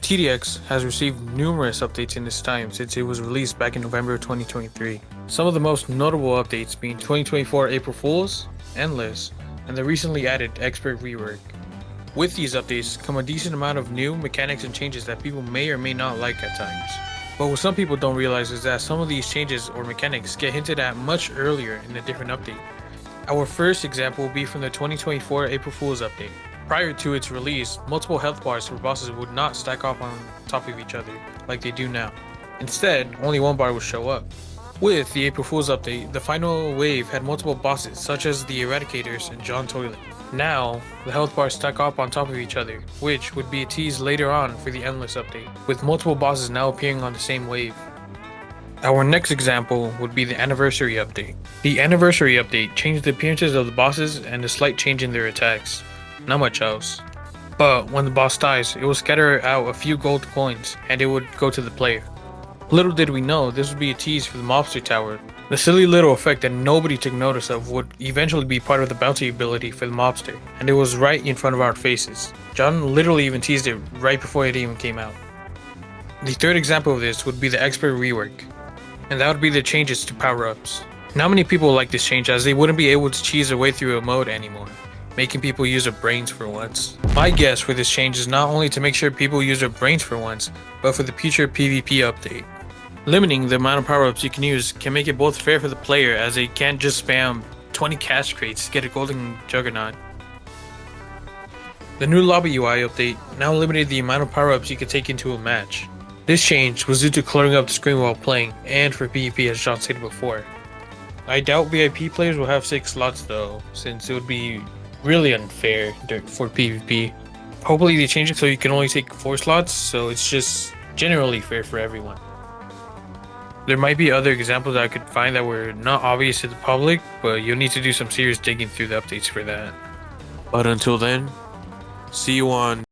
TDX has received numerous updates in this time since it was released back in November 2023. Some of the most notable updates being 2024 April Fools, Endless, and the recently added Expert rework. With these updates come a decent amount of new mechanics and changes that people may or may not like at times. But what some people don't realize is that some of these changes or mechanics get hinted at much earlier in a different update. Our first example will be from the 2024 April Fools update. Prior to its release, multiple health bars for bosses would not stack up on top of each other like they do now. Instead, only one bar would show up. With the April Fools update, the final wave had multiple bosses such as the Eradicators and John Toilet. Now, the health bars stack up on top of each other, which would be a tease later on for the Endless update, with multiple bosses now appearing on the same wave. Our next example would be the Anniversary update. The Anniversary update changed the appearances of the bosses and a slight change in their attacks. Not much else. But when the boss dies, it will scatter out a few gold coins and it would go to the player. Little did we know this would be a tease for the Mobster Tower. The silly little effect that nobody took notice of would eventually be part of the bounty ability for the mobster, and it was right in front of our faces. John literally even teased it right before it even came out. The third example of this would be the Expert rework, and that would be the changes to power-ups. Not many people like this change as they wouldn't be able to cheese their way through a mode anymore, making people use their brains for once. My guess for this change is not only to make sure people use their brains for once, but for the future PvP update. Limiting the amount of power-ups you can use can make it both fair for the player as they can't just spam 20 cash crates to get a golden juggernaut. The new lobby UI update now limited the amount of power-ups you could take into a match. This change was due to cluttering up the screen while playing and for PvP as John stated before. I doubt VIP players will have 6 slots though, since it would be really unfair for PvP. Hopefully they change it so you can only take 4 slots, so it's just generally fair for everyone. There might be other examples I could find that were not obvious to the public, but you'll need to do some serious digging through the updates for that. But until then, see you on